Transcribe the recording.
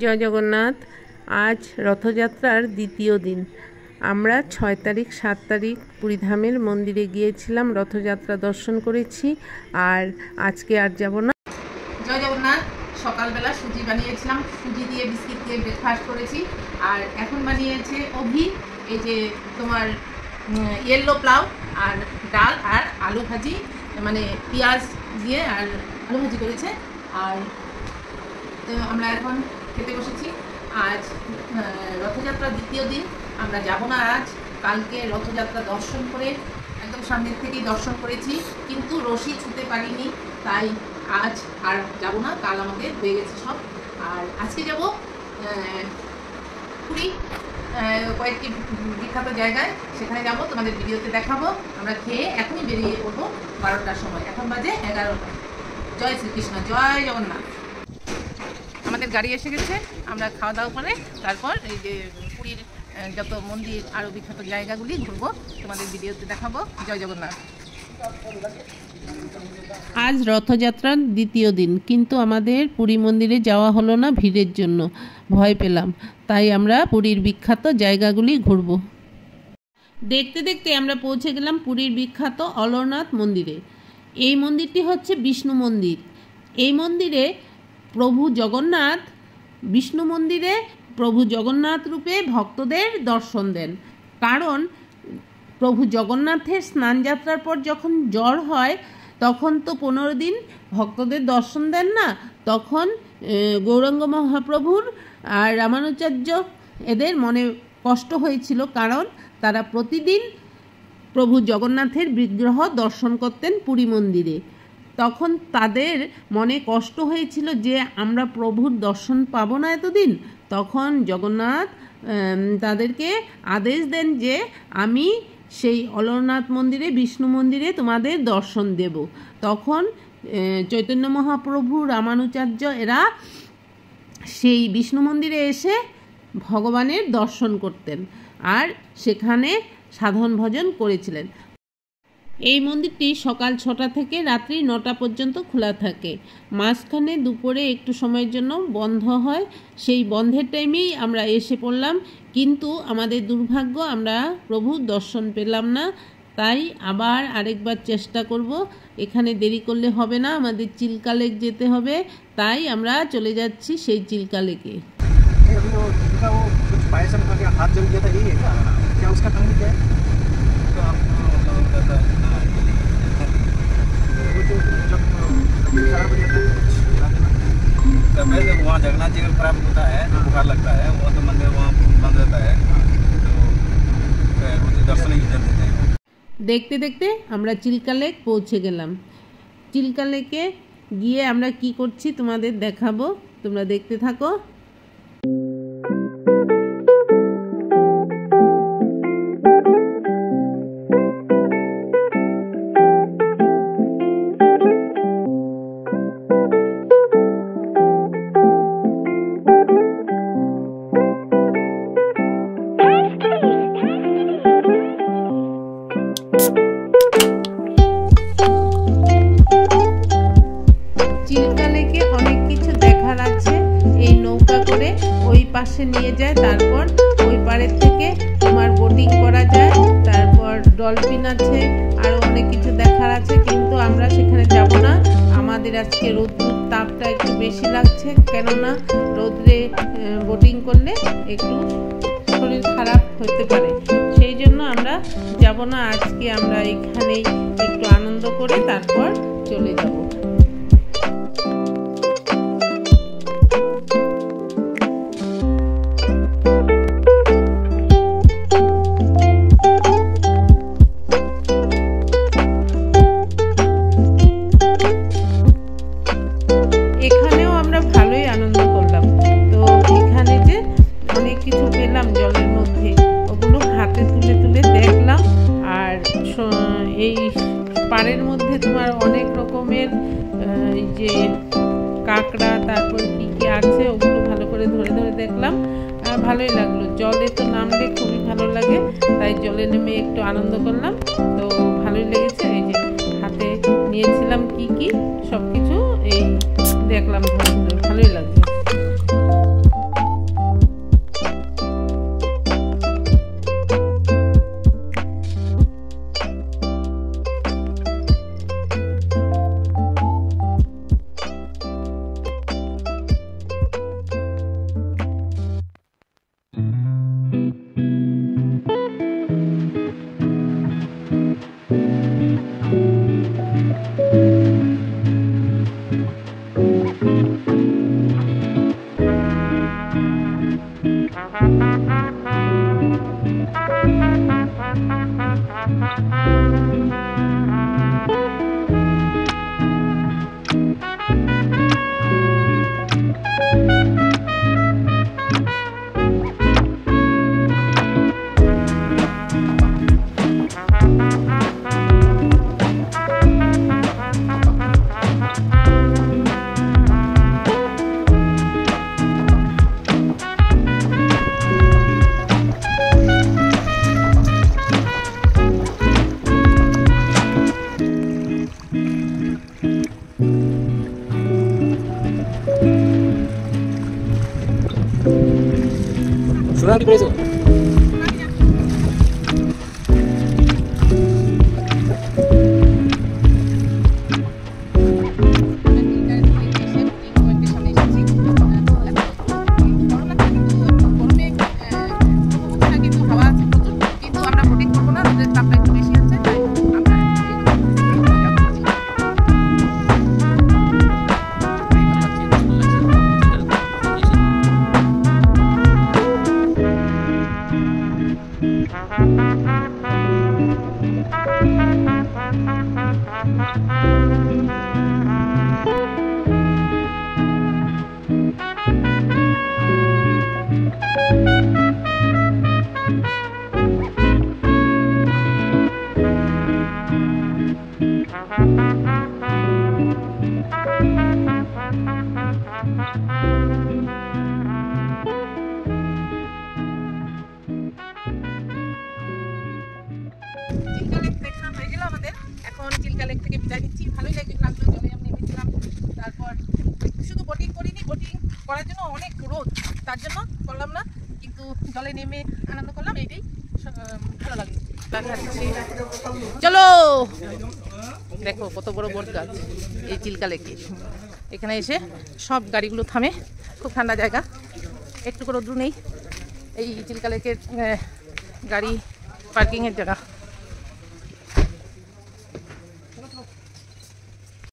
জয় জগন্নাথ। আজ রথযাত্রার দ্বিতীয় দিন। আমরা 6 তারিখ 7 তারিখ পুরীধামের মন্দিরে গিয়েছিলাম, রথযাত্রা দর্শন করেছি। আর আজকে আর যাব না। জয় জগন্নাথ। সকালবেলা সুজি বানিয়েছিলাম, সুজি দিয়ে বিস্কিট দিয়ে ব্রেকফাস্ট করেছি। আর এখন বানিয়েছে অভি, এই যে তোমার ইয়েলো প্লাউ আর ডাল আর আলু ভাজি, মানে পেঁয়াজ দিয়ে আর আলু ভাজি করেছে। আর তো আমরা এখন খেতে বসেছি। আজ রথযাত্রার দ্বিতীয় দিন। আমরা যাব না আজ, কালকে রথযাত্রা দর্শন করে একদম সামনের থেকেই দর্শন করেছি, কিন্তু রশি ছুঁতে পারিনি, তাই আজ আর যাব না। কাল আমাদের হয়ে গেছে সব। আর আজকে যাব পুরী, কয়েকটি বিখ্যাত জায়গায়, সেখানে যাব, তোমাদের ভিডিওতে দেখাবো। আমরা খেয়ে এখনই বেরিয়ে পড়বো 12টার সময়, এখন বাজে 11টা। জয় শ্রীকৃষ্ণ, জয় জগন্নাথ। আমাদের গাড়ি এসে গেছে, আমরা খাওয়া দাওয়া করে তারপর এই যে পুরীর যত মন্দির আরও বিখ্যাত জায়গাগুলি ঘুরবো, তোমাদের ভিডিওতে দেখাবো। জয় জগন্নাথ। আজ রথযাত্রার দ্বিতীয় দিন, কিন্তু আমাদের পুরী মন্দিরে যাওয়া হলো না ভিড়ের জন্য, ভয় পেলাম। তাই আমরা পুরীর বিখ্যাত জায়গাগুলি ঘুরব। দেখতে দেখতে আমরা পৌঁছে গেলাম পুরীর বিখ্যাত অলরনাথ মন্দিরে। এই মন্দিরটি হচ্ছে বিষ্ণু মন্দির। এই মন্দিরে প্রভু জগন্নাথ, বিষ্ণু মন্দিরে প্রভু জগন্নাথ রূপে ভক্তদের দর্শন দেন। কারণ প্রভু জগন্নাথের স্নানযাত্রার পর যখন জ্বর হয়, তখন তো 15 দিন ভক্তদের দর্শন দেন না। তখন গৌরাঙ্গ মহাপ্রভুর আর রামানুচার্য এদের মনে কষ্ট হয়েছিল, কারণ তারা প্রতিদিন প্রভু জগন্নাথের বিগ্রহ দর্শন করতেন পুরী মন্দিরে। তখন তাদের মনে কষ্ট হয়েছিল যে আমরা প্রভুর দর্শন পাবো না এতদিন। তখন জগন্নাথ তাদেরকে আদেশ দেন যে আমি সেই অলরনাথ মন্দিরে, বিষ্ণু মন্দিরে তোমাদের দর্শন দেব। তখন চৈতন্য মহাপ্রভু, রামানুচার্য এরা সেই বিষ্ণু মন্দিরে এসে ভগবানের দর্শন করতেন আর সেখানে সাধন ভজন করেছিলেন। এই মন্দিরটি সকাল 6টা থেকে রাত্রি 9টা পর্যন্ত খোলা থাকে। মাঝখানে দুপুরে একটু সময়ের জন্য বন্ধ হয়। সেই বন্ধের টাইমেই আমরা এসে পড়লাম, কিন্তু আমাদের দুর্ভাগ্য, আমরা প্রভুর দর্শন পেলাম না। তাই আবার আরেকবার চেষ্টা করব। এখানে দেরি করলে হবে না, আমাদের চিল্কা লেক যেতে হবে। তাই আমরা চলে যাচ্ছি সেই চিল্কা লেকে। वहाँ जगन्नाथ जी का खराब होता है, बुखार लगता है, वो तो मंदिर वहाँ बंद रहता है, तो दर्शन ही कर देते हैं। দেখতে দেখতে আমরা চিল্কা লেক পৌঁছে গেলাম। চিল্কা লেকে গিয়ে আমরা কি করছি তোমাদের দেখাবো, তোমরা দেখতে থাকো। চিল্কা লেকে অনেক কিছু দেখার আছে। এই নৌকা করে ওই পাশে নিয়ে যায়, তারপর ওই পাড়ের থেকে তোমার বোটিং করা যায়, তারপর ডলফিন আছে, আরও অনেক কিছু দেখার আছে। কিন্তু আমরা সেখানে যাব না। আমাদের আজকে রোদ্রের তাপটা একটু বেশি লাগছে, কেননা রোদ্রে বোটিং করলে একটু শরীর খারাপ হতে পারে। সেই জন্য আমরা যাব না আজকে। আমরা এখানেই একটু আনন্দ করে তারপর চলে যাব। এখানেও আমরা ভালোই আনন্দ করলাম। তো এখানে যে অনেক কিছু পেলাম জলের মধ্যে, ওগুলো হাতে তুলে তুলে দেখলাম। আর এই পাড়ের মধ্যে তোমার অনেক রকমের যে কাঁকড়া, তারপর কি কি আছে, ওগুলো ভালো করে ধরে ধরে দেখলাম। ভালোই লাগলো। জলে তো নামলে খুবই ভালো লাগে, তাই জলে নেমে একটু আনন্দ করলাম। তো ভালোই লেগেছে। এই যে হাতে নিয়েছিলাম কি কি সব কিছু এই দেখলাম, ভালোই লাগলো। সোনালি পেয়েছো? চিল্কা লেক দেখা হয়ে গেল আমাদের। এখন চিল্কা লেক থেকে বিদায় নিচ্ছি। ভালোই লাগলো, জলে আমি নেমেছিলাম। তারপর শুধু বোটিং করিনি, বোটিং করার জন্য অনেক রোদ, তার জন্য করলাম না, কিন্তু জলে নেমে আনন্দ করলাম, এইটাই ভালো লাগলো। চলো, দেখো কত বড় বট গাছ এই চিল্কা লেকে। এখানে এসে সব গাড়িগুলো থামে, খুব ঠান্ডা জায়গা, একটু রোদ্রু নেই। এই চিল্কা লেকের গাড়ি পার্কিংয়ের জায়গা।